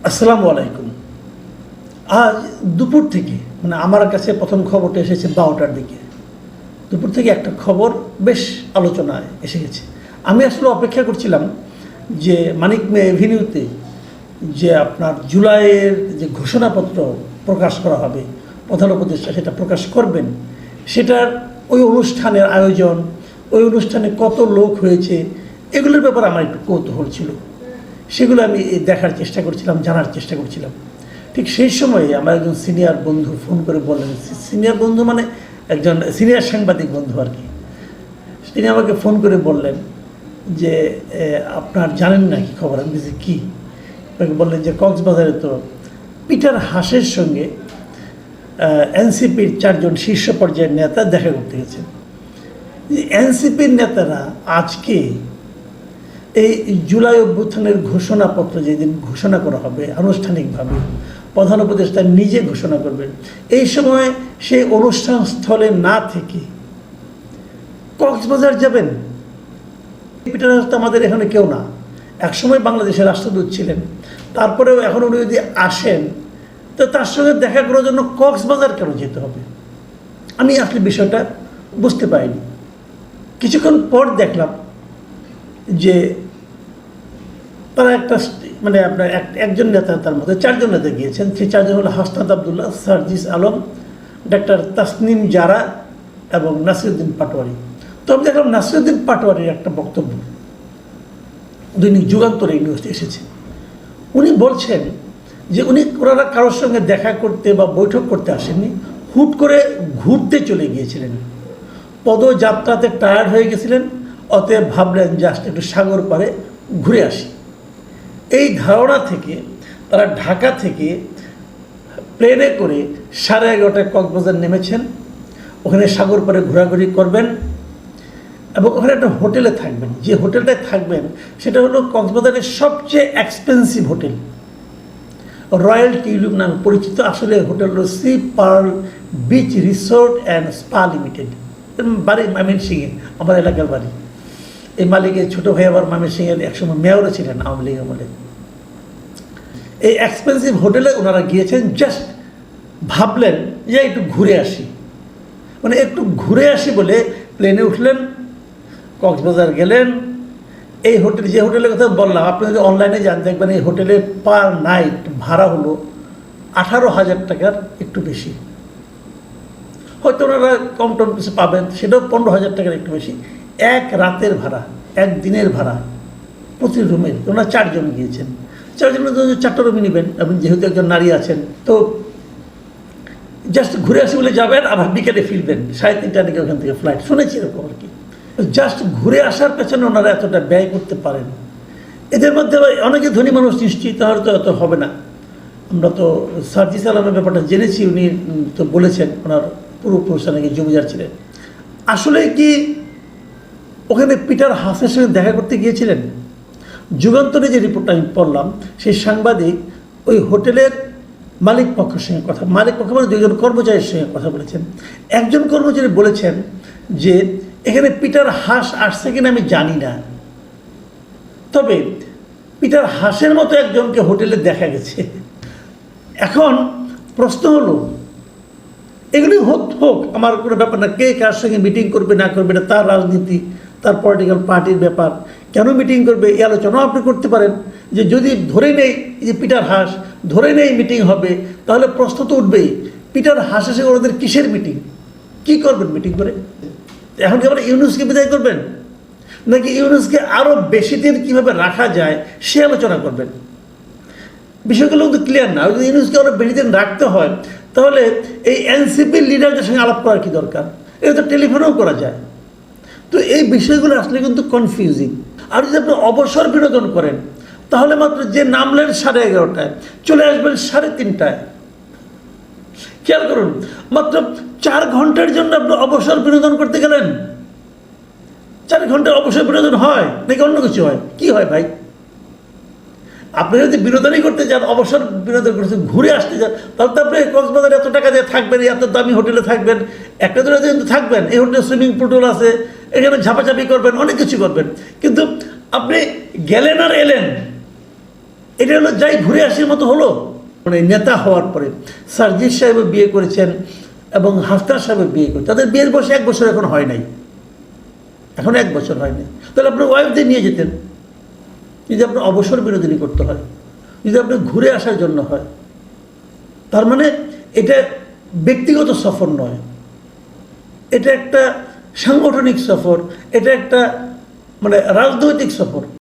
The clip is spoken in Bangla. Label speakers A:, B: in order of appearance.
A: আসসালামু আলাইকুম। আজ দুপুর থেকে মানে আমার কাছে প্রথম খবরটা এসেছে 12টার দিকে। দুপুর থেকে একটা খবর বেশ আলোচনায় এসে গেছে। আমি আসলে অপেক্ষা করছিলাম যে মানিক মে এভিনিউতে যে আপনার জুলাইয়ের যে ঘোষণাপত্র প্রকাশ করা হবে, প্রধান উপদেষ্টা সেটা প্রকাশ করবেন, সেটার ওই অনুষ্ঠানের আয়োজন, ওই অনুষ্ঠানে কত লোক হয়েছে, এগুলোর ব্যাপারে আমার একটু কৌতূহল ছিল। সেগুলো আমি দেখার চেষ্টা করছিলাম, জানার চেষ্টা করছিলাম। ঠিক সেই সময়ে আমার একজন সিনিয়র বন্ধু ফোন করে বললেন, সিনিয়র বন্ধু মানে একজন সিনিয়র সাংবাদিক বন্ধু আর কি, তিনি আমাকে ফোন করে বললেন যে আপনার জানেন না কি খবর? আমি বলছি কী? আমাকে বললেন যে কক্সবাজারে তো পিটার হাসের সঙ্গে এনসিপির 4 জন শীর্ষ পর্যায়ের নেতা দেখা করতে গেছেন। এনসিপির নেতারা আজকে এই জুলাই অভ্যুত্থানের ঘোষণাপত্র যেদিন ঘোষণা করা হবে আনুষ্ঠানিকভাবে, প্রধান উপদেষ্টা নিজে ঘোষণা করবেন, এই সময় সেই অনুষ্ঠান স্থলে না থেকে কক্সবাজার যাবেন। পিটার হাস তো আমাদের এখানে কেউ না, একসময় বাংলাদেশের রাষ্ট্রদূত ছিলেন, তারপরেও এখন উনি যদি আসেন তো তার সঙ্গে দেখা করার জন্য কক্সবাজার কেন যেতে হবে? আমি আসলে বিষয়টা বুঝতে পারিনি। কিছুক্ষণ পর দেখলাম যে তারা একটা মানে আপনার একজন নেতা, তার মধ্যে 4 জন নেতা গিয়েছেন। সেই 4 জন হলো হাসনাত আবদুল্লাহ, সার্জিস আলম, ডাক্তার তাসনিম জারা এবং নাসিরুদ্দিন পাটোয়ারি। তো আমি দেখলাম নাসিরুদ্দিন পাটোয়ারির একটা বক্তব্য দৈনিক যুগান্তরে এই নিউজটি এসেছে। উনি বলছেন যে ওনারা কারোর সঙ্গে দেখা করতে বা বৈঠক করতে আসেননি, হুট করে ঘুরতে চলে গিয়েছিলেন। পদযাত্রাতে টায়ার্ড হয়ে গেছিলেন, অতএব ভাবলেন জাস্ট একটু সাগর পাড়ে ঘুরে আসি। এই ধারণা থেকে তারা ঢাকা থেকে প্লেনে করে 11:30টায় কক্সবাজার নেমেছেন। ওখানে সাগর পাড়ে ঘোরাঘুরি করবেন এবং ওখানে একটা হোটেলে থাকবেন। যে হোটেলটায় থাকবেন সেটা হলো কক্সবাজারের সবচেয়ে এক্সপেন্সিভ হোটেল, রয়্যাল টিউলিপ নামে পরিচিত। আসলে হোটেল হলো sea pearl beach resort and spa limited. বাড়ি ময়মনসিংহে, আমার এলাকার বাড়ি। এই মালিকের ছোটো ভাই আবার ময়মনসিংহের একসময় মেয়রও ছিলেন আওয়ামী লীগ আমলে। এই এক্সপেন্সিভ হোটেলে ওনারা গিয়েছেন, জাস্ট ভাবলেন যে একটু ঘুরে আসি, মানে একটু ঘুরে আসি বলে প্লেনে উঠলেন, কক্সবাজার গেলেন। এই হোটেল, যে হোটেলের কথা বললাম, আপনি যদি অনলাইনে যান দেখবেন এই হোটেলে পার নাইট ভাড়া হলো 18,000 টাকার একটু বেশি। হয়তো ওনারা কম টম কিছু পাবেন, সেটাও 15,000 টাকার একটু বেশি। এক রাতের ভাড়া, এক দিনের ভাড়া প্রতি রুমের। ওনারা 4 জন গিয়েছেন, 4 জনের জন্য 4টা রুমই নেবেন। আপনি যেহেতু একজন নারী আছেন, তো জাস্ট ঘুরে আসি বলে যাবেন, আবার বিকেলে ফিরবেন। 3:30 নাকি ওখান থেকে ফ্লাইট, শুনেছি এরকম আর কি। জাস্ট ঘুরে আসার পেছনে ওনারা এতটা ব্যয় করতে পারেন। এদের মধ্যে অনেকে ধনী মানুষ নিশ্চিত, তাহলে তো এত হবে না। আমরা তো সার্জিস আলমের ব্যাপারটা জেনেছি, উনি তো বলেছেন ওনার পূর্বপুরুষরা নাকি জমিদার ছিলেন। আসলে কি ওখানে পিটার হাসের সঙ্গে দেখা করতে গিয়েছিলেন? যুগান্তরে যে রিপোর্টটা আমি পড়লাম, সেই সাংবাদিক ওই হোটেলের মালিক পক্ষের সঙ্গে কথা, মালিক পক্ষ মানে 2 জন কর্মচারীর সঙ্গে কথা বলেছেন। একজন কর্মচারী বলেছেন যে এখানে পিটার হাস আসছে কিনা আমি জানি না, তবে পিটার হাসের মতো একজনকে হোটেলে দেখা গেছে। এখন প্রশ্ন হলো, এগুলি হোক, আমার কোনো ব্যাপার না। কে কার সঙ্গে মিটিং করবে না করবে না তার রাজনীতি, তার পলিটিক্যাল পার্টির ব্যাপার। কেন মিটিং করবে এই আলোচনাও আপনি করতে পারেন। যে যদি ধরে নেই যে পিটার হাস, ধরে নেই মিটিং হবে, তাহলে প্রশ্ন তো উঠবেই, পিটার হাসের সঙ্গে ওদের কিসের মিটিং? কী করবেন মিটিং করে? এখন কি আবার ইউনুসকে বিদায় করবেন, নাকি ইউনুসকে আরও বেশি দিন কীভাবে রাখা যায় সে আলোচনা করবেন? বিষয়গুলো কিন্তু ক্লিয়ার না। যদি ইউনুসকে আরও বেশি দিন রাখতে হয়, তাহলে এই এনসিপির লিডারদের সঙ্গে আলাপ করার কী দরকার? এটা তো টেলিফোনেও করা যায়। তো এই বিষয়গুলো আসলে কিন্তু কনফিউজিং। আর যদি আপনি অবসর বিনোদন করেন, তাহলে মাত্র যে নামলেন 11:30টায়, চলে আসবেন 3:30টায়। খেয়াল করুন, মাত্র 4 ঘন্টার জন্য আপনি অবসর বিনোদন করতে গেলেন। 4 ঘন্টার অবসর বিনোদন হয় নাকি অন্য কিছু হয়? কি হয় ভাই? আপনি যদি বিনোদনই করতে যান, অবসর বিনোদন করতে ঘুরে আসতে যান, তাহলে তো আপনি কক্সবাজারে এত টাকা দিয়ে থাকবেন, এত দামি হোটেলে থাকবেন, একটা দুটো কিন্তু থাকবেন। এই হোটেলে সুইমিং পুল আছে, এখানে ঝাপাঝাপি করবেন, অনেক কিছু করবেন। কিন্তু আপনি গেলেন আর এলেন, এটা হলো যাই ঘুরে আসার মতো হলো। মানে নেতা হওয়ার পরে সার্জিস সাহেব বিয়ে করেছেন এবং হাফতার সাহেব বিয়ে করেছেন, তাদের বিয়ের বয়স 1 বছর এখন হয় নাই, এখন 1 বছর হয়নি। তাহলে আপনার ওয়াইফদের নিয়ে যেতেন, যদি আপনার অবসর বিনোদিনী করতে হয়, যদি আপনি ঘুরে আসার জন্য হয়। তার মানে এটা ব্যক্তিগত সফর নয়, এটা একটা সাংগঠনিক সফর, এটা একটা মানে রাজনৈতিক সফর।